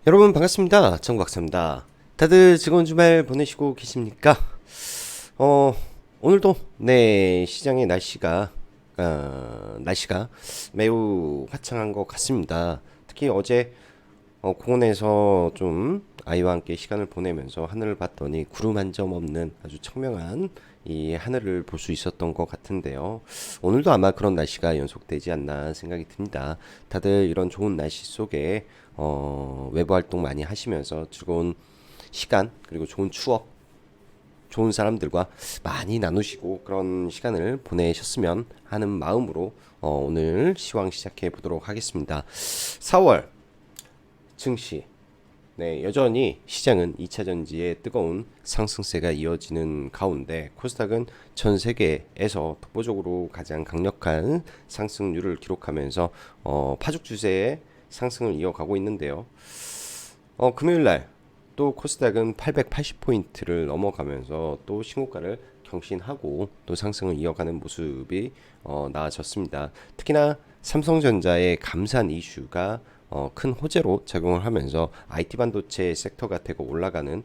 여러분 반갑습니다. 정박사입니다. 다들 즐거운 주말 보내시고 계십니까? 어, 오늘도 시장의 날씨가 매우 화창한 것 같습니다. 특히 어제 공원에서 좀 아이와 함께 시간을 보내면서 하늘을 봤더니 구름 한 점 없는 아주 청명한 이 하늘을 볼 수 있었던 것 같은데요. 오늘도 아마 그런 날씨가 연속되지 않나 생각이 듭니다. 다들 이런 좋은 날씨 속에 외부 활동 많이 하시면서 즐거운 시간 그리고 좋은 추억, 좋은 사람들과 많이 나누시고 그런 시간을 보내셨으면 하는 마음으로 오늘 시황 시작해 보도록 하겠습니다. 4월 증시 여전히 시장은 2차 전지의 뜨거운 상승세가 이어지는 가운데 코스닥은 전 세계에서 독보적으로 가장 강력한 상승률을 기록하면서 파죽 추세의 상승을 이어가고 있는데요. 금요일 날 또 코스닥은 880포인트를 넘어가면서 또 신고가를 경신하고 또 상승을 이어가는 모습이 나아졌습니다. 특히나 삼성전자의 감산 이슈가 큰 호재로 작용을 하면서 IT 반도체 섹터가 되고 올라가는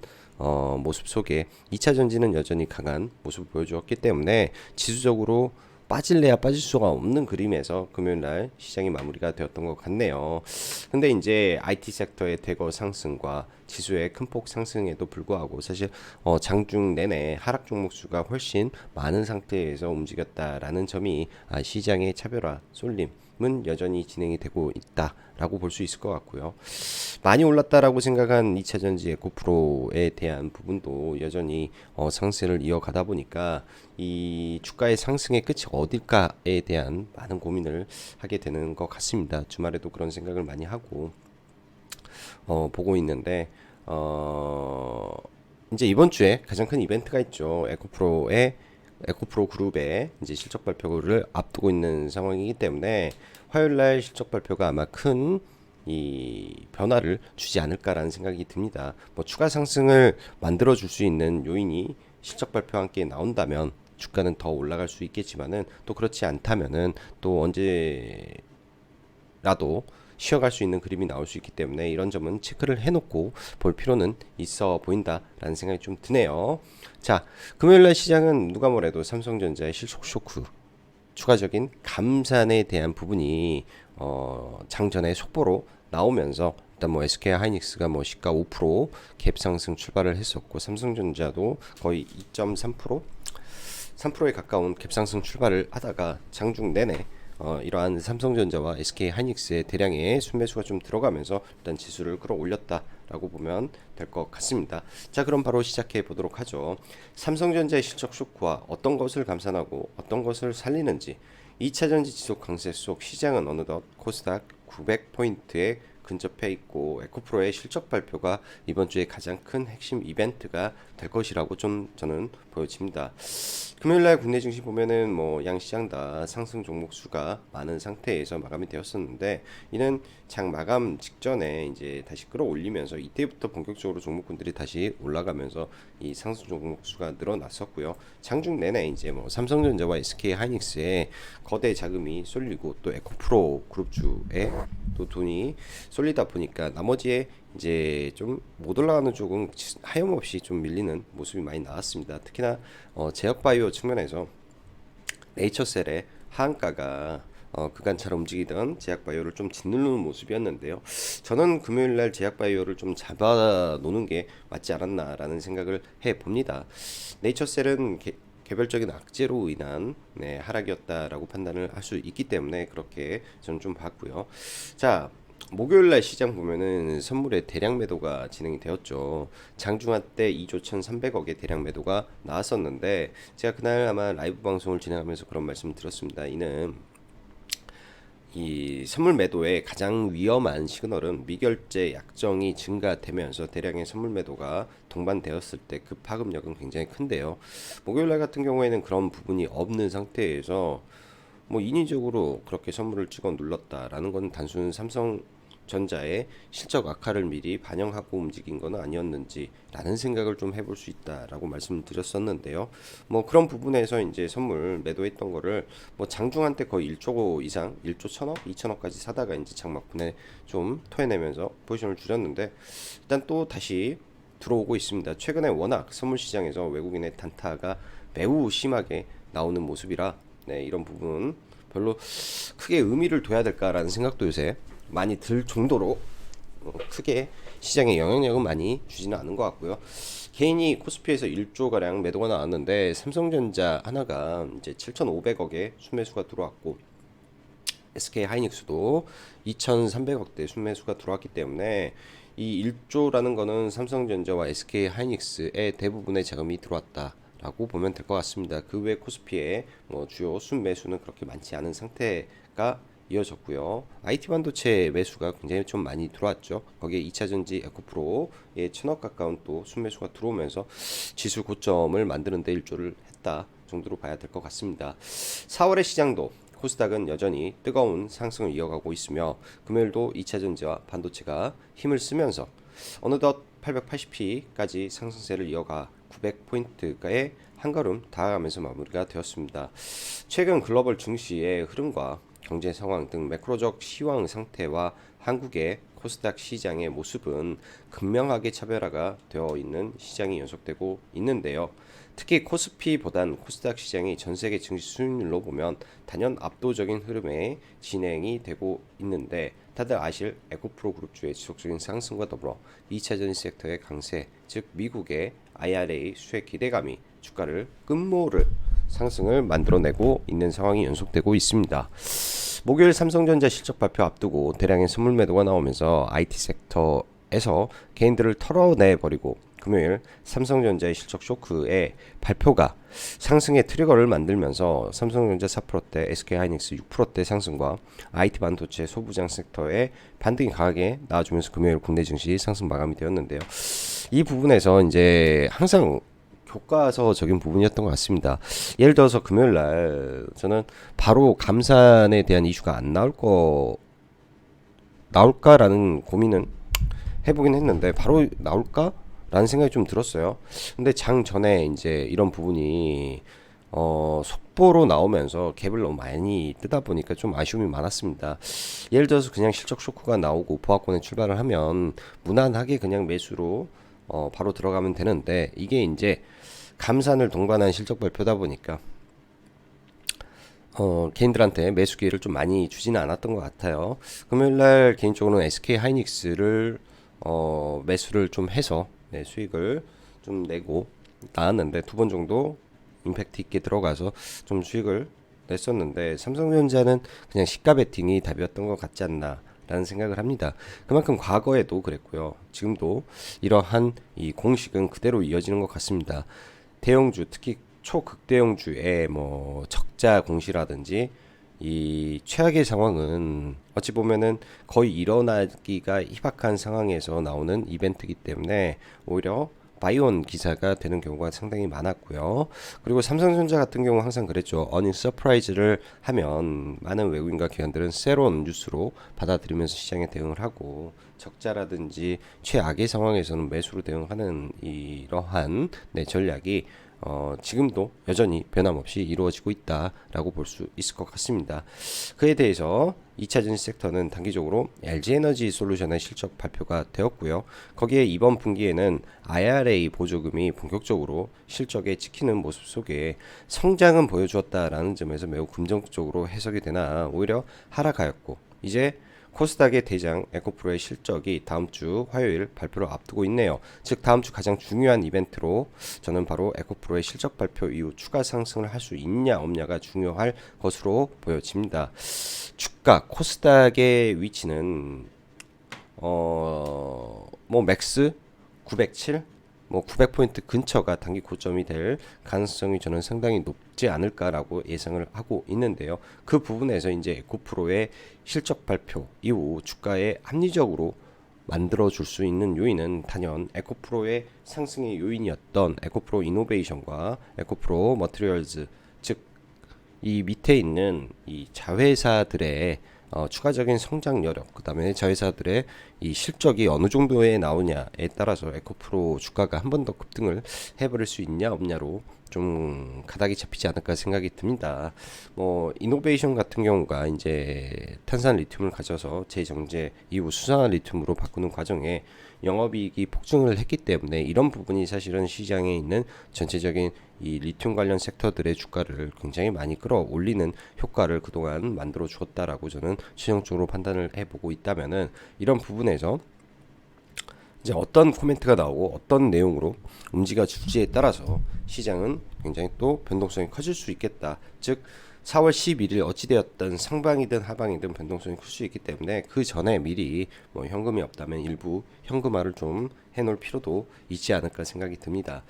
모습 속에 2차 전지는 여전히 강한 모습을 보여주었기 때문에 지수적으로 빠질래야 빠질 수가 없는 그림에서 금요일 날 시장이 마무리가 되었던 것 같네요. 근데 이제 IT 섹터의 대거 상승과 지수의 큰 폭 상승에도 불구하고 사실 장중 내내 하락 종목 수가 훨씬 많은 상태에서 움직였다라는 점이 시장의 차별화 쏠림은 여전히 진행이 되고 있다라고 볼 수 있을 것 같고요. 많이 올랐다라고 생각한 2차 전지 에코프로에 대한 부분도 여전히 상승을 이어가다 보니까 이 주가의 상승의 끝이 어딜까에 대한 많은 고민을 하게 되는 것 같습니다. 주말에도 그런 생각을 많이 하고 보고 있는데 이제 이번 주에 가장 큰 이벤트가 있죠. 에코프로 그룹의 이제 실적 발표를 앞두고 있는 상황이기 때문에 화요일 날 실적 발표가 아마 큰 이 변화를 주지 않을까라는 생각이 듭니다. 뭐 추가 상승을 만들어 줄 수 있는 요인이 실적 발표와 함께 나온다면 주가는 더 올라갈 수 있겠지만은 또 그렇지 않다면은 또 언제라도 쉬어갈 수 있는 그림이 나올 수 있기 때문에 이런 점은 체크를 해놓고 볼 필요는 있어 보인다라는 생각이 좀 드네요. 자, 금요일날 시장은 누가 뭐래도 삼성전자의 실속 쇼크, 추가적인 감산에 대한 부분이 장전의 속보로 나오면서 일단 뭐 SK 하이닉스가 뭐 시가 5%갭 상승 출발을 했었고 삼성전자도 거의 2.3% 3%에 가까운 갭상승 출발을 하다가 장중 내내 이러한 삼성전자와 SK 하이닉스의 대량의 순매수가 좀 들어가면서 일단 지수를 끌어올렸다라고 보면 될 것 같습니다. 자, 그럼 바로 시작해 보도록 하죠. 삼성전자의 실적 쇼크와 어떤 것을 감산하고 어떤 것을 살리는지 2차 전지 지속 강세 속 시장은 어느덧 코스닥 900포인트에 근접해 있고 에코프로의 실적 발표가 이번 주에 가장 큰 핵심 이벤트가 될 것이라고 좀 저는 보여집니다. 금요일날 국내 증시 보면은 뭐 양시장 다 상승 종목 수가 많은 상태에서 마감이 되었었는데 이는 장 마감 직전에 이제 다시 끌어올리면서 이때부터 본격적으로 종목군들이 다시 올라가면서 이 상승 종목 수가 늘어났었고요. 장중 내내 이제 뭐 삼성전자와 SK 하이닉스에 거대 자금이 쏠리고 또 에코프로 그룹주에 또 돈이 쏠리다 보니까 나머지에 이제 좀 못 올라가는 쪽은 하염없이 좀 밀리는 모습이 많이 나왔습니다. 특히나 제약바이오 측면에서 네이처셀의 하한가가 그간처럼 움직이던 제약바이오를 좀 짓누르는 모습이었는데요. 저는 금요일날 제약바이오를 좀 잡아 놓는 게 맞지 않았나라는 생각을 해 봅니다. 네이처셀은 개별적인 악재로 인한 하락이었다라고 판단을 할 수 있기 때문에 그렇게 저는 좀 봤고요. 자, 목요일날 시장 보면은 선물의 대량 매도가 진행이 되었죠. 장중한 때 2조 1,300억의 대량 매도가 나왔었는데 제가 그날 아마 라이브 방송을 진행하면서 그런 말씀을 드렸습니다. 이는 이 선물 매도의 가장 위험한 시그널은 미결제 약정이 증가되면서 대량의 선물 매도가 동반되었을 때 그 파급력은 굉장히 큰데요. 목요일날 같은 경우에는 그런 부분이 없는 상태에서 뭐 인위적으로 그렇게 선물을 찍어 눌렀다라는 건 단순 삼성 전자의 실적 악화를 미리 반영하고 움직인 건 아니었는지라는 생각을 좀 해볼 수 있다라고 말씀을 드렸었는데요. 뭐 그런 부분에서 이제 선물 매도했던 거를 뭐 장중한 때 거의 1조 이상, 1조 1천억, 2천억까지 사다가 이제 장막분에 좀 토해내면서 포지션을 줄였는데 일단 또 다시 들어오고 있습니다. 최근에 워낙 선물 시장에서 외국인의 단타가 매우 심하게 나오는 모습이라 네, 이런 부분 별로 크게 의미를 둬야 될까라는 생각도 요새 많이 들 정도로 크게 시장에 영향력은 많이 주지는 않은 것 같고요. 개인이 코스피에서 1조 가량 매도가 나왔는데 삼성전자 하나가 이제 7,500억에 순매수가 들어왔고 SK 하이닉스도 2,300억대 순매수가 들어왔기 때문에 이 1조라는 거는 삼성전자와 SK 하이닉스의 대부분의 자금이 들어왔다. 라고 보면 될 것 같습니다. 그 외 코스피의 뭐 주요 순매수는 그렇게 많지 않은 상태가 이어졌고요. IT 반도체 매수가 굉장히 좀 많이 들어왔죠. 거기에 2차전지 에코프로에 1,000억 가까운 또 순매수가 들어오면서 지수 고점을 만드는 데 일조를 했다 정도로 봐야 될 것 같습니다. 4월의 시장도 코스닥은 여전히 뜨거운 상승을 이어가고 있으며 금요일도 2차전지와 반도체가 힘을 쓰면서 어느덧 880p까지 상승세를 이어가 900포인트가의 한 걸음 다가가면서 마무리가 되었습니다. 최근 글로벌 증시의 흐름과 경제 상황 등 매크로적 시황 상태와 한국의 코스닥 시장의 모습은 극명하게 차별화가 되어 있는 시장이 연속되고 있는데요. 특히 코스피보단 코스닥 시장이 전 세계 증시 수익률로 보면 단연 압도적인 흐름에 진행이 되고 있는데 다들 아실 에코프로 그룹주의 지속적인 상승과 더불어 2차전지 섹터의 강세, 즉 미국의 IRA 수혜 기대감이 주가를 끝모를 상승을 만들어내고 있는 상황이 연속되고 있습니다. 목요일 삼성전자 실적 발표 앞두고 대량의 선물 매도가 나오면서 IT 섹터에서 개인들을 털어내버리고 금요일 삼성전자의 실적 쇼크의 발표가 상승의 트리거를 만들면서 삼성전자 4%대, SK하이닉스 6%대 상승과 IT 반도체 소부장 섹터의 반등이 강하게 나와주면서 금요일 국내 증시 상승 마감이 되었는데요. 이 부분에서 이제 항상 교과서적인 부분이었던 것 같습니다. 예를 들어서 금요일 날 저는 바로 감산에 대한 이슈가 안 나올까라는 고민은 해보긴 했는데 바로 나올까? 라는 생각이 좀 들었어요. 근데 장 전에 이제 이런 부분이 속보로 나오면서 갭을 너무 많이 뜨다 보니까 좀 아쉬움이 많았습니다. 예를 들어서 그냥 실적 쇼크가 나오고 보합권에 출발을 하면 무난하게 그냥 매수로 바로 들어가면 되는데 이게 이제 감산을 동반한 실적 발표다 보니까 개인들한테 매수 기회를 좀 많이 주지는 않았던 것 같아요. 금요일날 개인적으로는 SK 하이닉스를 매수를 좀 해서 네, 수익을 좀 내고 나왔는데 두 번 정도 임팩트 있게 들어가서 좀 수익을 냈었는데 삼성전자는 그냥 시가 베팅이 답이었던 것 같지 않나 라는 생각을 합니다. 그만큼 과거에도 그랬고요. 지금도 이러한 이 공식은 그대로 이어지는 것 같습니다. 대형주 특히 초극대형주의 뭐 적자 공시라든지 이 최악의 상황은 어찌 보면은 거의 일어나기가 희박한 상황에서 나오는 이벤트이기 때문에 오히려 바이온 기사가 되는 경우가 상당히 많았고요. 그리고 삼성전자 같은 경우 항상 그랬죠. 어닝 서프라이즈를 하면 많은 외국인과 기관들은 새로운 뉴스로 받아들이면서 시장에 대응을 하고 적자라든지 최악의 상황에서는 매수로 대응하는 이러한 전략이 지금도 여전히 변함없이 이루어지고 있다라고 볼 수 있을 것 같습니다. 그에 대해서 2차전지 섹터는 단기적으로 LG에너지 솔루션의 실적 발표가 되었고요. 거기에 이번 분기에는 IRA 보조금이 본격적으로 실적에 찍히는 모습 속에 성장은 보여주었다라는 점에서 매우 긍정적으로 해석이 되나 오히려 하락하였고 이제 코스닥의 대장 에코프로의 실적이 다음 주 화요일 발표를 앞두고 있네요. 즉 다음 주 가장 중요한 이벤트로 저는 바로 에코프로의 실적 발표 이후 추가 상승을 할 수 있냐 없냐가 중요할 것으로 보여집니다. 주가 코스닥의 위치는 뭐 맥스 907 뭐 900포인트 근처가 단기 고점이 될 가능성이 저는 상당히 높지 않을까라고 예상을 하고 있는데요. 그 부분에서 이제 에코프로의 실적 발표 이후 주가에 합리적으로 만들어줄 수 있는 요인은 단연 에코프로의 상승의 요인이었던 에코프로 이노베이션과 에코프로 머티리얼즈 즉 이 밑에 있는 이 자회사들의 추가적인 성장 여력, 그다음에 자회사들의 이 실적이 어느 정도에 나오냐에 따라서 에코프로 주가가 한 번 더 급등을 해버릴 수 있냐 없냐로 좀 가닥이 잡히지 않을까 생각이 듭니다. 뭐 이노베이션 같은 경우가 이제 탄산 리튬을 가져서 재정제 이후 수산화 리튬으로 바꾸는 과정에 영업이익이 폭증을 했기 때문에 이런 부분이 사실은 시장에 있는 전체적인 이 리튬 관련 섹터들의 주가를 굉장히 많이 끌어올리는 효과를 그동안 만들어 주었다라고 저는 최종적으로 판단을 해보고 있다면은 이런 부분에서 이제 어떤 코멘트가 나오고 어떤 내용으로 움직여 줄지에 따라서 시장은 굉장히 또 변동성이 커질 수 있겠다. 즉 4월 11일 어찌되었든 상방이든 하방이든 변동성이 클 수 있기 때문에 그 전에 미리 뭐 현금이 없다면 일부 현금화를 좀 해놓을 필요도 있지 않을까 생각이 듭니다.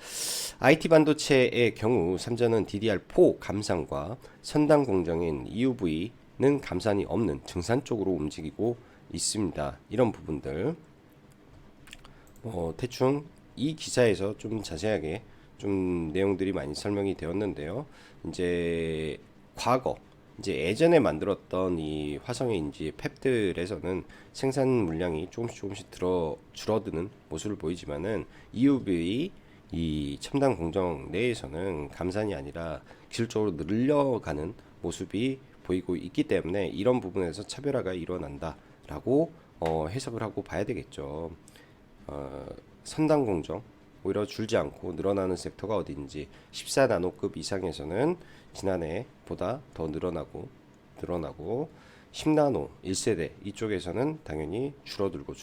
IT 반도체의 경우 삼전은 DDR4 감산과 선단 공정인 EUV는 감산이 없는 증산 쪽으로 움직이고 있습니다. 이런 부분들 대충 이 기사에서 좀 자세하게 좀 내용들이 많이 설명이 되었는데요. 이제 과거 이제 예전에 만들었던 이 화성의 인지 팹들에서는 생산 물량이 조금씩 줄어드는 모습을 보이지만은 EUV 이 첨단 공정 내에서는 감산이 아니라 기술적으로 늘려가는 모습이 보이고 있기 때문에 이런 부분에서 차별화가 일어난다라고 해석을 하고 봐야 되겠죠. 선단 공정 오히려 줄지 않고 늘어나는 섹터가 어디인지 14나노급 이상에서는 지난해보다 더 늘어나고 10나노 1세대 이쪽에서는 당연히 줄어들고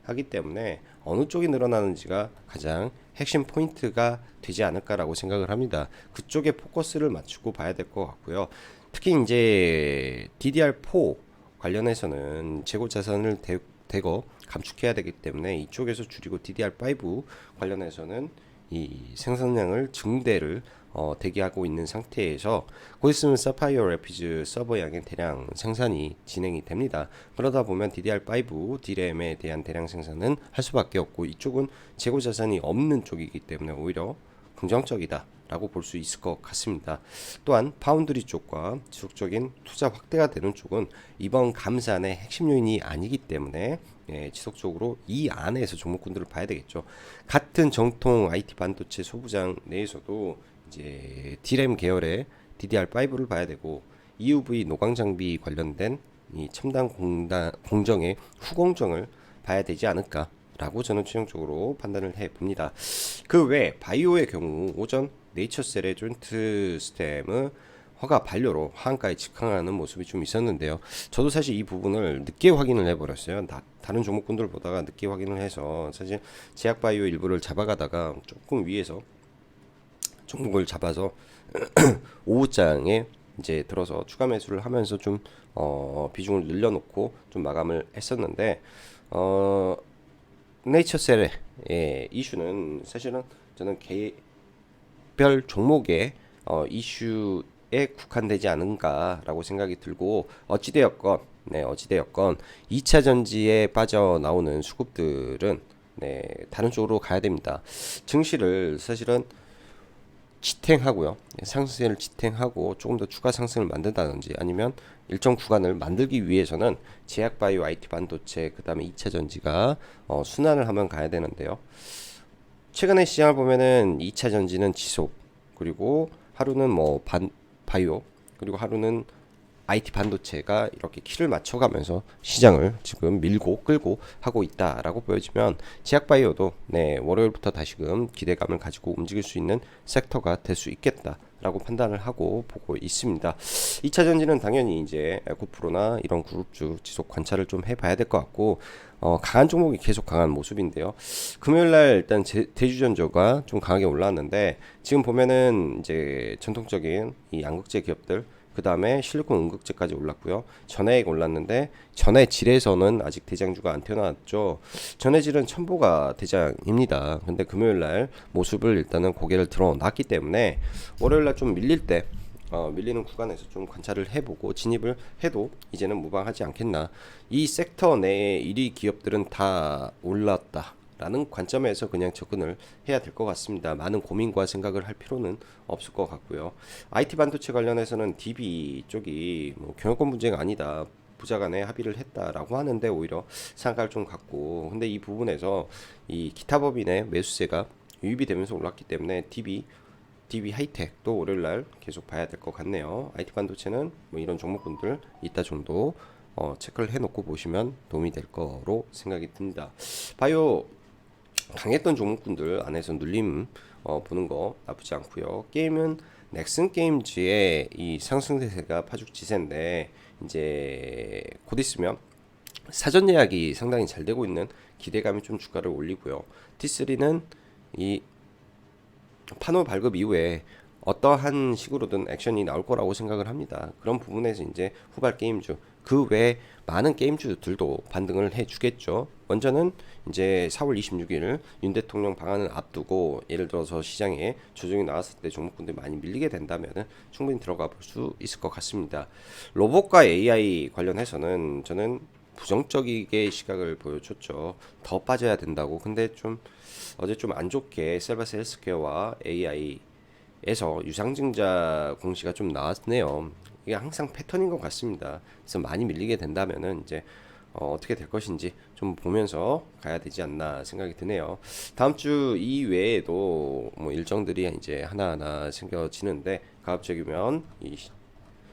하기 때문에 어느 쪽이 늘어나는지가 가장 핵심 포인트가 되지 않을까라고 생각을 합니다. 그쪽에 포커스를 맞추고 봐야 될 것 같고요. 특히 이제 DDR4 관련해서는 재고 자산을 대거 감축해야 되기 때문에 이쪽에서 줄이고 DDR5 관련해서는 이 생산량을 증대를 대기하고 있는 상태에서 곧 있으면 사파이어 래피즈 서버 양의 대량 생산이 진행이 됩니다. 그러다 보면 DDR5 D램에 대한 대량 생산은 할 수밖에 없고 이쪽은 재고 자산이 없는 쪽이기 때문에 오히려 긍정적이다 라고 볼 수 있을 것 같습니다. 또한 파운드리 쪽과 지속적인 투자 확대가 되는 쪽은 이번 감산의 핵심 요인이 아니기 때문에 지속적으로 이 안에서 종목군들을 봐야 되겠죠. 같은 정통 IT 반도체 소부장 내에서도 이제 D램 계열의 DDR5를 봐야 되고 EUV 노광 장비 관련된 이 첨단 공정의 후공정을 봐야 되지 않을까 라고 저는 최종적으로 판단을 해 봅니다. 그 외 바이오의 경우 오전 네이처셀의 조인트 스템의 허가 반려로 하한가에 직항하는 모습이 좀 있었는데요. 저도 사실 이 부분을 늦게 확인을 해버렸어요. 다른 종목군들 보다가 늦게 확인을 해서 사실 제약바이오 일부를 잡아가다가 조금 위에서 종목을 잡아서 오후장에 이제 들어서 추가 매수를 하면서 좀 비중을 늘려놓고 좀 마감을 했었는데 네이처셀의 이슈는 사실은 저는 개별 종목의 이슈에 국한되지 않은가라고 생각이 들고 어찌되었건 2차 전지에 빠져나오는 수급들은 다른 쪽으로 가야 됩니다. 증시를 사실은 지탱하고요. 상승세를 지탱하고 조금 더 추가 상승을 만든다든지 아니면 일정 구간을 만들기 위해서는 제약바이오 IT 반도체 그다음에 2차 전지가 순환을 하면 가야 되는데요. 최근에 시장을 보면은 2차 전지는 지속 그리고 하루는 뭐 바이오 그리고 하루는 IT 반도체가 이렇게 키를 맞춰가면서 시장을 지금 밀고 끌고 하고 있다라고 보여지면 제약바이오도 월요일부터 다시금 기대감을 가지고 움직일 수 있는 섹터가 될 수 있겠다라고 판단을 하고 보고 있습니다. 2차 전지는 당연히 이제 에코프로나 이런 그룹주 지속 관찰을 좀 해봐야 될 것 같고 강한 종목이 계속 강한 모습인데요. 금요일날 일단 대주전저가 좀 강하게 올라왔는데 지금 보면은 이제 전통적인 이 양극재 기업들 그 다음에 실리콘 음극재까지 올랐고요. 전해액 올랐는데 전해질에서는 아직 대장주가 안 태어났죠. 전해질은 첨보가 대장입니다. 근데 금요일날 모습을 일단은 고개를 들어놨기 때문에 월요일날 좀 밀릴 때 밀리는 구간에서 좀 관찰을 해보고 진입을 해도 이제는 무방하지 않겠나. 이 섹터 내의 1위 기업들은 다 올랐다 라는 관점에서 그냥 접근을 해야 될 것 같습니다. 많은 고민과 생각을 할 필요는 없을 것 같고요. IT 반도체 관련해서는 DB 쪽이 뭐 경영권 문제가 아니다. 부자간에 합의를 했다라고 하는데 오히려 상가를 좀 갖고, 근데 이 부분에서 이 기타 법인의 매수세가 유입이 되면서 올랐기 때문에 DB 하이텍도 월요일날 계속 봐야 될 것 같네요. IT 반도체는 뭐 이런 종목군들 이따 정도 체크를 해놓고 보시면 도움이 될 거로 생각이 듭니다. 바이오 강했던 종목군들 안에서 눌림 보는 거 나쁘지 않고요. 게임은 넥슨 게임즈의 이 상승세가 파죽지세인데 이제 곧 있으면 사전 예약이 상당히 잘 되고 있는 기대감이 좀 주가를 올리고요. T3는 이 판호 발급 이후에 어떠한 식으로든 액션이 나올 거라고 생각을 합니다. 그런 부분에서 이제 후발 게임주 그 외 많은 게임주들도 반등을 해주겠죠. 먼저는 이제 4월 26일 윤 대통령 방한을 앞두고 예를 들어서 시장에 조정이 나왔을 때 종목군들이 많이 밀리게 된다면 충분히 들어가 볼 수 있을 것 같습니다. 로봇과 AI 관련해서는 저는 부정적이게 시각을 보여줬죠. 더 빠져야 된다고. 근데 좀 어제 좀 안 좋게 셀바스 헬스케어와 AI에서 유상증자 공시가 좀 나왔네요. 이게 항상 패턴인 것 같습니다. 그래서 많이 밀리게 된다면은 이제 어떻게 될 것인지 좀 보면서 가야 되지 않나 생각이 드네요. 다음 주 이외에도 뭐 일정들이 이제 하나하나 생겨지는데 가급적이면 이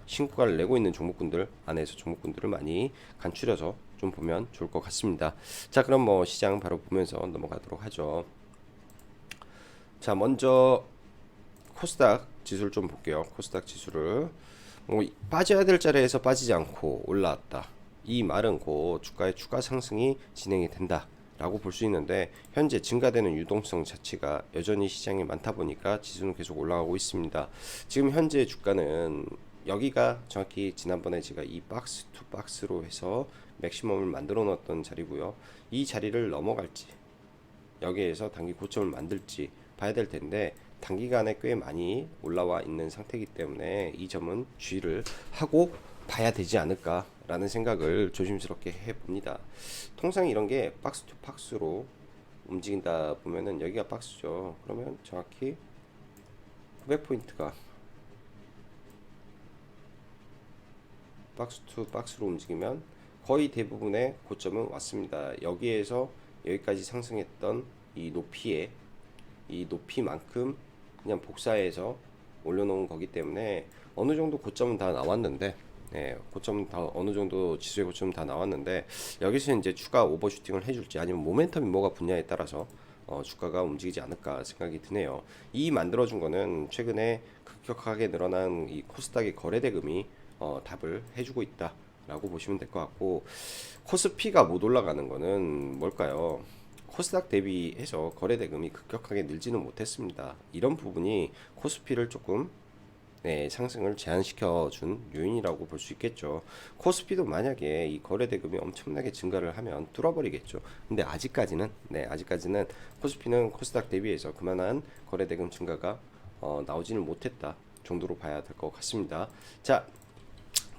신고가를 내고 있는 종목군들 안에서 종목군들을 많이 간추려서 좀 보면 좋을 것 같습니다. 자, 그럼 뭐 시장 바로 보면서 넘어가도록 하죠. 자, 먼저 코스닥 지수를 좀 볼게요. 코스닥 지수를 빠져야 될 자리에서 빠지지 않고 올라왔다. 이 말은 곧 주가의 추가 상승이 진행이 된다 라고 볼 수 있는데, 현재 증가되는 유동성 자체가 여전히 시장에 많다 보니까 지수는 계속 올라가고 있습니다. 지금 현재 주가는 여기가 정확히 지난번에 제가 이 박스 투 박스로 해서 맥시멈을 만들어 놓았던 자리고요. 이 자리를 넘어갈지 여기에서 단기 고점을 만들지 봐야 될 텐데, 단기간에 꽤 많이 올라와 있는 상태이기 때문에 이 점은 주의를 하고 봐야 되지 않을까라는 생각을 조심스럽게 해봅니다. 통상 이런 게 박스 투 박스로 움직인다 보면은 여기가 박스죠. 그러면 정확히 900포인트가 박스 투 박스로 움직이면 거의 대부분의 고점은 왔습니다. 여기에서 여기까지 상승했던 이 높이만큼 그냥 복사해서 올려놓은 거기 때문에 어느 정도 고점은 다 나왔는데, 고점은 다 어느 정도 지수의 고점은 다 나왔는데, 여기서 이제 추가 오버슈팅을 해줄지 아니면 모멘텀이 뭐가 붙냐에 따라서 주가가 움직이지 않을까 생각이 드네요. 이 만들어준 거는 최근에 급격하게 늘어난 이 코스닥의 거래 대금이 답을 해주고 있다라고 보시면 될 것 같고, 코스피가 못 올라가는 거는 뭘까요? 코스닥 대비해서 거래 대금이 급격하게 늘지는 못했습니다. 이런 부분이 코스피를 조금 상승을 제한시켜 준 요인이라고 볼 수 있겠죠. 코스피도 만약에 이 거래 대금이 엄청나게 증가를 하면 뚫어버리겠죠. 근데 아직까지는 코스피는 코스닥 대비해서 그만한 거래 대금 증가가 나오지는 못했다 정도로 봐야 될 것 같습니다. 자,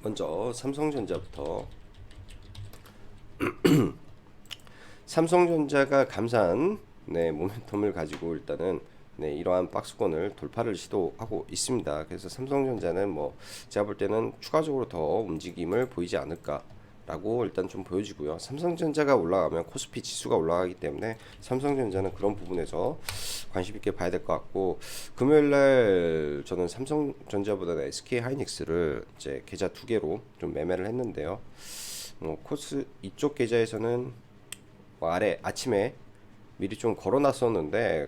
먼저 삼성전자부터. 삼성전자가 감사한 모멘텀을 가지고 일단은 이러한 박스권을 돌파를 시도하고 있습니다. 그래서 삼성전자는 뭐 제가 볼 때는 추가적으로 더 움직임을 보이지 않을까라고 일단 좀 보여지고요. 삼성전자가 올라가면 코스피 지수가 올라가기 때문에 삼성전자는 그런 부분에서 관심 있게 봐야 될 것 같고, 금요일날 저는 삼성전자보다는 SK 하이닉스를 이제 계좌 2개로 좀 매매를 했는데요. 코스 이쪽 계좌에서는 아래 아침에 미리 좀 걸어놨었는데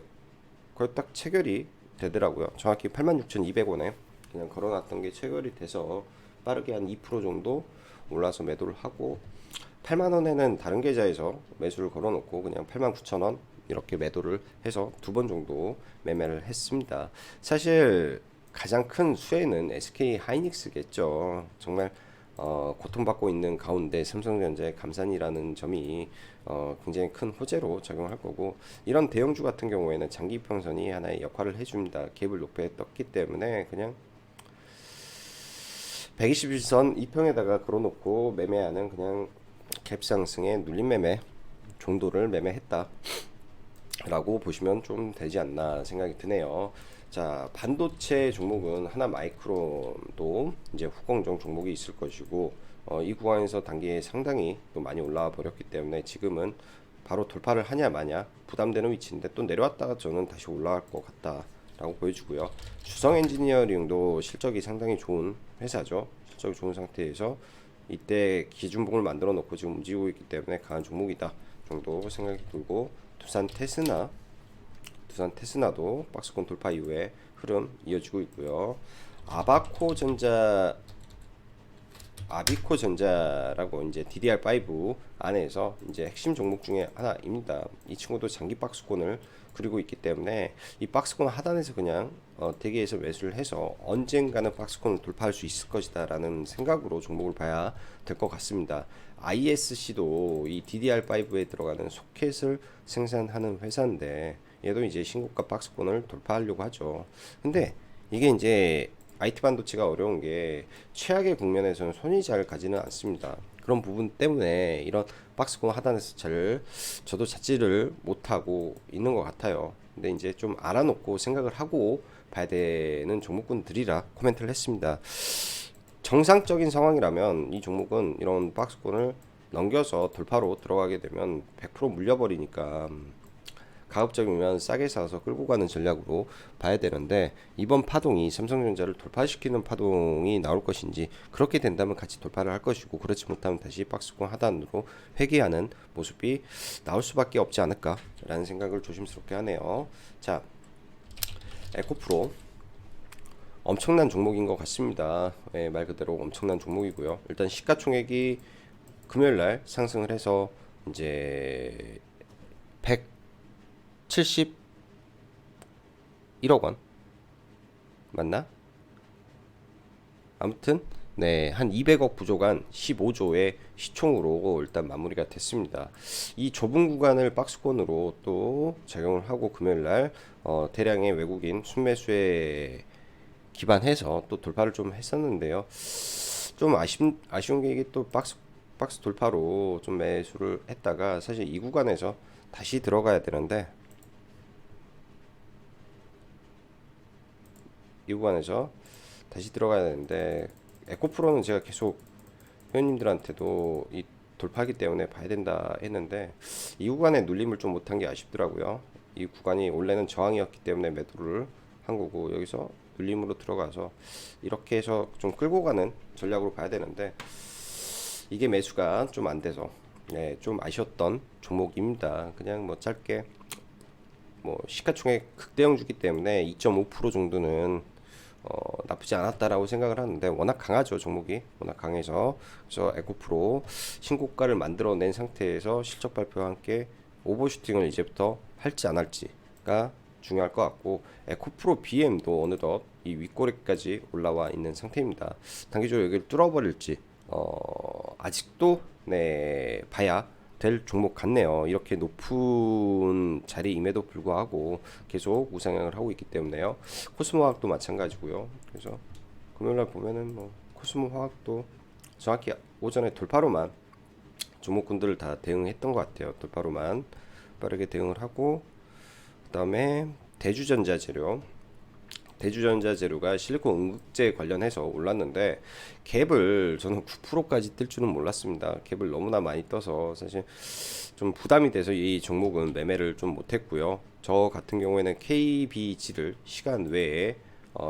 거의 딱 체결이 되더라고요. 정확히 86,200원에 그냥 걸어놨던 게 체결이 돼서 빠르게 한 2% 정도 올라서 매도를 하고, 8만원에는 다른 계좌에서 매수를 걸어놓고 그냥 89,000원 이렇게 매도를 해서 2번 정도 매매를 했습니다. 사실 가장 큰 수혜는 SK 하이닉스겠죠. 정말 고통받고 있는 가운데 삼성전자의 감산이라는 점이 굉장히 큰 호재로 작용할 거고, 이런 대형주 같은 경우에는 장기 평선이 하나의 역할을 해줍니다. 갭을 높게 떴기 때문에 그냥 121선 2평에다가 걸어놓고 매매하는 그냥 갭 상승의 눌림 매매 정도를 매매했다 라고 보시면 좀 되지 않나 생각이 드네요. 자, 반도체 종목은 하나 마이크론도 이제 후공정 종목이 있을 것이고, 이 구간에서 단기에 상당히 또 많이 올라와 버렸기 때문에 지금은 바로 돌파를 하냐 마냐 부담되는 위치인데, 또 내려왔다가 저는 다시 올라갈 것 같다라고 보여주고요. 주성 엔지니어링도 실적이 상당히 좋은 회사죠. 실적이 좋은 상태에서 이때 기준봉을 만들어 놓고 지금 움직이고 있기 때문에 강한 종목이다 정도 생각이 들고, 두산 테스나도 박스권 돌파 이후에 흐름 이어지고 있고요. 아비코전자라고 이제 DDR5 안에서 이제 핵심 종목 중에 하나입니다. 이 친구도 장기 박스권을 그리고 있기 때문에 이 박스권 하단에서 그냥 대기에서 매수를 해서 언젠가는 박스권을 돌파할 수 있을 것이다라는 생각으로 종목을 봐야 될 것 같습니다. ISC도 이 DDR5에 들어가는 소켓을 생산하는 회사인데, 얘도 이제 신고가 박스권을 돌파하려고 하죠. 근데 이게 이제 IT 반도체가 어려운 게 최악의 국면에서는 손이 잘 가지는 않습니다. 그런 부분 때문에 이런 박스권 하단에서 저도 찾지를 못하고 있는 것 같아요. 근데 이제 좀 알아놓고 생각을 하고 봐야 되는 종목군들이라 코멘트를 했습니다. 정상적인 상황이라면 이 종목은 이런 박스권을 넘겨서 돌파로 들어가게 되면 100% 물려버리니까 가급적이면 싸게 사서 끌고 가는 전략으로 봐야 되는데, 이번 파동이 삼성전자를 돌파시키는 파동이 나올 것인지, 그렇게 된다면 같이 돌파를 할 것이고, 그렇지 못하면 다시 박스권 하단으로 회귀하는 모습이 나올 수밖에 없지 않을까라는 생각을 조심스럽게 하네요. 자, 에코프로 엄청난 종목인 것 같습니다. 예, 말 그대로 엄청난 종목이고요. 일단 시가총액이 금요일날 상승을 해서 이제 171억 원 맞나? 아무튼 네, 한 200억 부족한 15조의 시총으로 일단 마무리가 됐습니다. 이 좁은 구간을 박스권으로 또 작용을 하고 금요일날 대량의 외국인 순매수에 기반해서 또 돌파를 좀 했었는데요. 좀 아쉬운 게, 이게 또 박스 돌파로 좀 매수를 했다가 사실 이 구간에서 다시 들어가야 되는데, 이 구간에서 다시 들어가야 되는데, 에코프로는 제가 계속 회원님들한테도 이 돌파하기 때문에 봐야 된다 했는데, 이 구간에 눌림을 좀 못한 게 아쉽더라고요. 이 구간이 원래는 저항이었기 때문에 매도를 한 거고, 여기서 눌림으로 들어가서 이렇게 해서 좀 끌고 가는 전략으로 봐야 되는데, 이게 매수가 좀 안 돼서 네, 좀 아쉬웠던 종목입니다. 그냥 뭐 짧게 뭐 시가총액 극대형 주기 때문에 2.5% 정도는 나쁘지 않았다라고 생각을 하는데, 워낙 강하죠. 종목이 워낙 강해서. 그래서 에코프로 신고가를 만들어낸 상태에서 실적 발표와 함께 오버슈팅을 이제부터 할지 안 할지가 중요할 것 같고, 에코프로 BM도 어느덧 이 윗꼬리까지 올라와 있는 상태입니다. 단기적으로 여기를 뚫어버릴지 아직도 네, 봐야 될 종목 같네요. 이렇게 높은 자리임에도 불구하고 계속 우상향을 하고 있기 때문에요. 코스모화학도 마찬가지고요. 그래서 금요일날 보면은 뭐 코스모화학도 정확히 오전에 돌파로만 종목군들을 다 대응했던 것 같아요. 돌파로만 빠르게 대응을 하고, 그 다음에 대주전자재료가 실리콘 응급제 관련해서 올랐는데, 갭을 저는 9%까지 뜰 줄은 몰랐습니다. 갭을 너무나 많이 떠서 사실 좀 부담이 돼서 이 종목은 매매를 좀 못했고요. 저 같은 경우에는 KBG를 시간 외에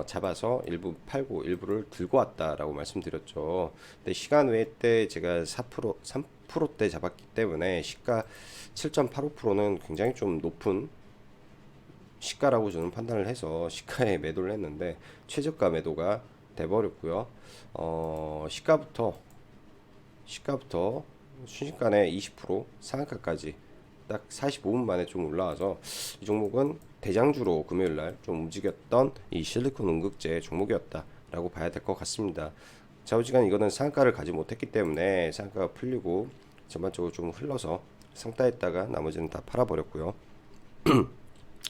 잡아서 일부 팔고 일부를 들고 왔다라고 말씀드렸죠. 근데 시간 외 때 제가 4% 3%대 잡았기 때문에 시가 7.85%는 굉장히 좀 높은 시가라고 저는 판단을 해서 시가에 매도를 했는데, 최저가 매도가 돼버렸고요. 시가부터 순식간에 20% 상한가까지 딱 45분 만에 좀 올라와서, 이 종목은 대장주로 금요일날 좀 움직였던 이 실리콘 응급제 종목이었다라고 봐야 될 것 같습니다. 좌우지간 이거는 상한가를 가지 못했기 때문에 상한가가 풀리고 전반적으로 좀 흘러서 상따했다가 나머지는 다 팔아버렸고요.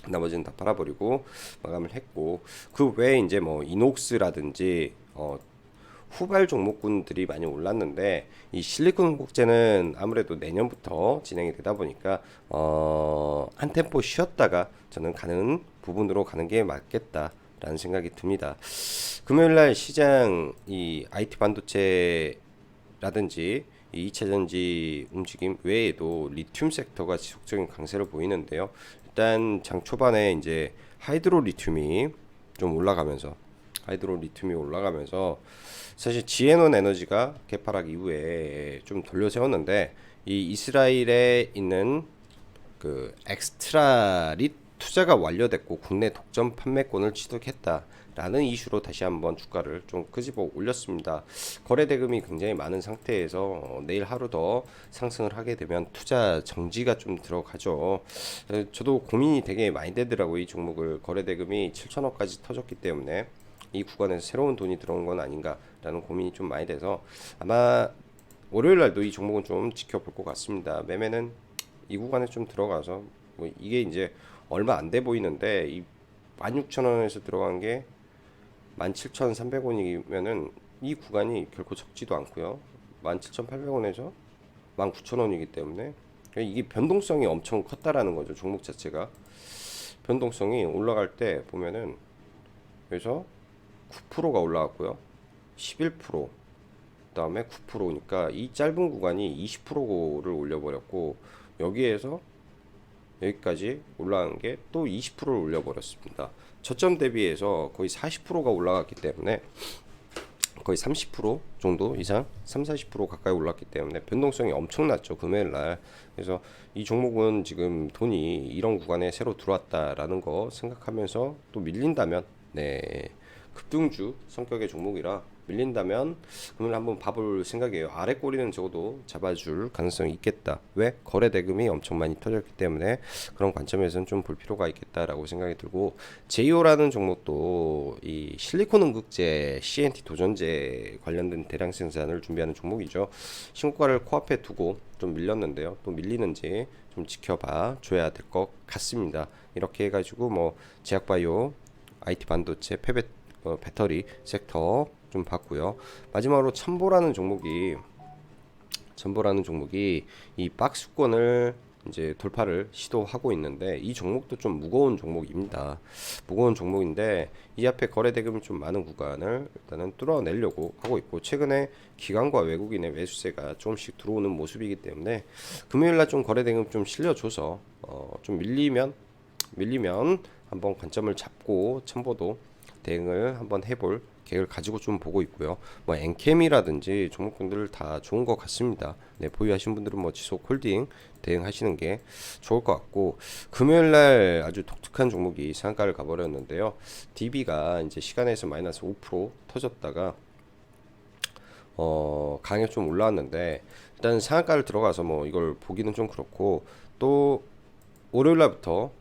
나머지는 다 팔아버리고 마감을 했고, 그 외에 이제 뭐 이녹스라든지 후발 종목군들이 많이 올랐는데, 이 실리콘 곡제는 아무래도 내년부터 진행이 되다 보니까 한 템포 쉬었다가 저는 가는 부분으로 가는 게 맞겠다라는 생각이 듭니다. 금요일날 시장 이 IT 반도체 라든지 이 2차 전지 움직임 외에도 리튬 섹터가 지속적인 강세를 보이는데요. 일단 장 초반에 이제 하이드로 리튬이 좀 올라가면서 사실 지에논 에너지가 개파락 이후에 좀 돌려 세웠는데 이 이스라엘에 있는 그 엑스트라릿 투자가 완료됐고 국내 독점 판매권을 취득했다라는 이슈로 다시 한번 주가를 좀 끄집어 올렸습니다. 거래 대금이 굉장히 많은 상태에서 내일 하루 더 상승을 하게 되면 투자 정지가 좀 들어가죠. 저도 고민이 되게 많이 되더라고요. 이 종목을 거래 대금이 7천억까지 터졌기 때문에 이 구간에서 새로운 돈이 들어온 건 아닌가라는 고민이 좀 많이 돼서 아마 월요일 날도 이 종목은 좀 지켜볼 것 같습니다. 매매는 이 구간에 좀 들어가서 뭐 이게 이제 얼마 안 돼 보이는데 이 16,000원에서 들어간 게 17,300원이면은 이 구간이 결코 적지도 않고요. 17,800원에서 19,000원이기 때문에 이게 변동성이 엄청 컸다라는 거죠. 종목 자체가 변동성이 올라갈 때 보면은 그래서 9%가 올라왔고요. 11%, 그다음에 9%니까 이 짧은 구간이 20%를 올려버렸고 여기에서 여기까지 올라간 게 또 20%를 올려버렸습니다. 저점 대비해서 거의 40%가 올라갔기 때문에 거의 30% 정도 이상 30-40% 가까이 올랐기 때문에 변동성이 엄청났죠 금요일 날. 그래서 이 종목은 지금 돈이 이런 구간에 새로 들어왔다라는 거 생각하면서 또 밀린다면 급등주 성격의 종목이라 밀린다면 금요일 한번 봐볼 생각이에요. 아래 꼬리는 적어도 잡아줄 가능성이 있겠다. 왜? 거래 대금이 엄청 많이 터졌기 때문에 그런 관점에서는 좀 볼 필요가 있겠다라고 생각이 들고, 제이오라는 종목도 이 실리콘 응급제 CNT 도전제 관련된 대량 생산을 준비하는 종목이죠. 신고가를 코앞에 두고 좀 밀렸는데요. 또 밀리는지 좀 지켜봐 줘야 될 것 같습니다. 이렇게 해가지고 뭐 제약바이오, IT 반도체, 배터리 섹터 좀 봤고요. 마지막으로 첨보라는 종목이 이 박스권을 이제 돌파를 시도하고 있는데 이 종목도 좀 무거운 종목입니다. 무거운 종목인데 이 앞에 거래 대금이 좀 많은 구간을 일단은 뚫어내려고 하고 있고, 최근에 기관과 외국인의 매수세가 조금씩 들어오는 모습이기 때문에 금요일날 좀 거래 대금 좀 실려줘서 좀 밀리면 한번 관점을 잡고 첨보도 대응을 한번 해볼 계획을 가지고 좀 보고 있고요. 뭐 엔캠이라든지 종목군들 다 좋은 것 같습니다. 보유하신 분들은 뭐 지속 홀딩 대응하시는 게 좋을 것 같고, 금요일날 아주 독특한 종목이 상한가를 가버렸는데요. DB가 이제 시간에서 마이너스 5% 터졌다가 강하게 좀 올라왔는데, 일단 상한가를 들어가서 뭐 이걸 보기는 좀 그렇고, 또 월요일날부터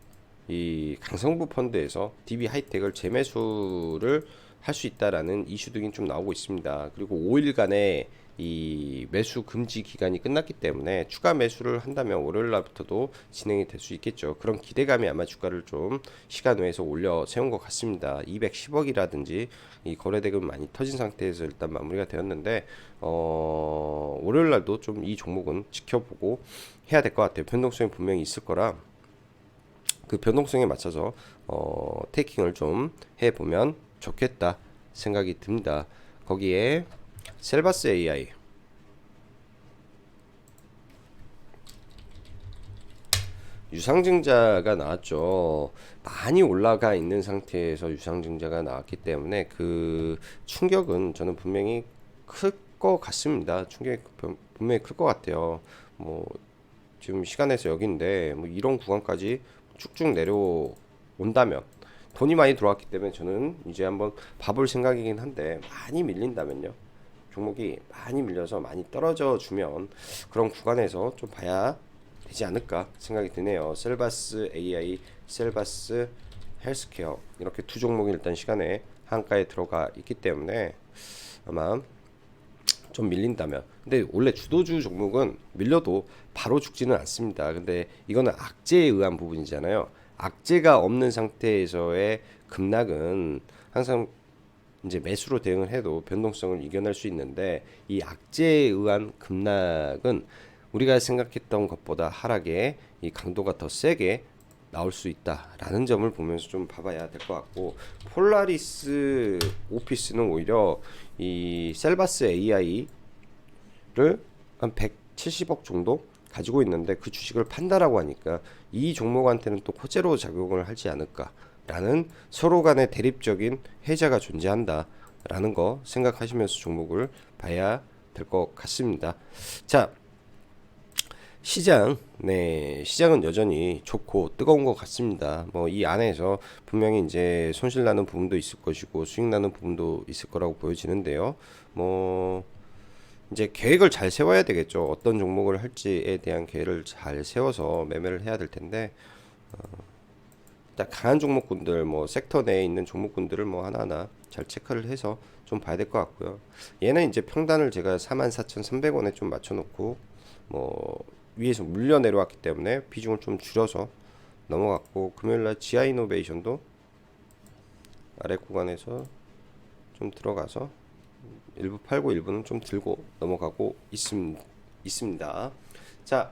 이 강성부 펀드에서 DB 하이텍을 재매수를 할 수 있다라는 이슈 등이 좀 나오고 있습니다. 그리고 5일간의 이 매수 금지 기간이 끝났기 때문에 추가 매수를 한다면 월요일 날부터도 진행이 될 수 있겠죠. 그런 기대감이 아마 주가를 좀 시간 외에서 올려 세운 것 같습니다. 210억이라든지 이 거래 대금 많이 터진 상태에서 일단 마무리가 되었는데, 월요일 날도 좀 이 종목은 지켜보고 해야 될 것 같아요. 변동성이 분명히 있을 거라 그 변동성에 맞춰서 테이킹을 좀 해보면 좋겠다 생각이 듭니다. 거기에 셀바스 AI 유상증자가 나왔죠. 많이 올라가 있는 상태에서 유상증자가 나왔기 때문에 그 충격은 저는 분명히 클 것 같습니다. 충격이 분명히 클 것 같아요. 뭐 지금 시간에서 여기인데 뭐 이런 구간까지 쭉쭉 내려온다면 돈이 많이 들어왔기 때문에 저는 이제 한번 봐볼 생각이긴 한데, 많이 밀린다면요, 종목이 많이 밀려서 많이 떨어져 주면 그런 구간에서 좀 봐야 되지 않을까 생각이 드네요. 셀바스 AI, 셀바스 헬스케어, 이렇게 두 종목이 일단 시간에 한가에 들어가 있기 때문에 아마 좀 밀린다면, 근데 원래 주도주 종목은 밀려도 바로 죽지는 않습니다. 근데 이거는 악재에 의한 부분이잖아요. 악재가 없는 상태에서의 급락은 항상 이제 매수로 대응을 해도 변동성을 이겨낼 수 있는데, 이 악재에 의한 급락은 우리가 생각했던 것보다 하락의 이 강도가 더 세게 나올 수 있다라는 점을 보면서 좀 봐봐야 될 것 같고, 폴라리스 오피스는 오히려 이 셀바스 AI 한 170억 정도 가지고 있는데 그 주식을 판다라고 하니까 이 종목한테는 또 호재로 작용을 하지 않을까라는 서로 간의 대립적인 해자가 존재한다라는 거 생각하시면서 종목을 봐야 될 것 같습니다. 자, 시장은 여전히 좋고 뜨거운 것 같습니다. 뭐 이 안에서 분명히 이제 손실 나는 부분도 있을 것이고 수익 나는 부분도 있을 거라고 보여지는데요. 뭐 이제 계획을 잘 세워야 되겠죠. 어떤 종목을 할지에 대한 계획을 잘 세워서 매매를 해야 될 텐데, 딱 강한 종목군들, 뭐 섹터 내에 있는 종목군들을 뭐 하나하나 잘 체크를 해서 좀 봐야 될 것 같고요. 얘는 이제 평단을 제가 44,300원에 좀 맞춰놓고 뭐 위에서 물려 내려왔기 때문에 비중을 좀 줄여서 넘어갔고, 금요일날 지아이노베이션도 아래 구간에서 좀 들어가서 일부 팔고 일부는 좀 들고 넘어가고 있습니다. 자,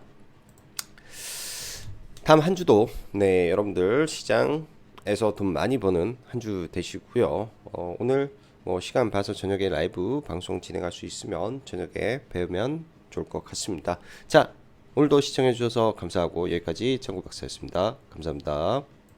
다음 한 주도 네 여러분들 시장에서 돈 많이 버는 한 주 되시고요. 오늘 뭐 시간 봐서 저녁에 라이브 방송 진행할 수 있으면 저녁에 뵈면 좋을 것 같습니다. 자, 오늘도 시청해 주셔서 감사하고 여기까지 정구 박사였습니다. 감사합니다.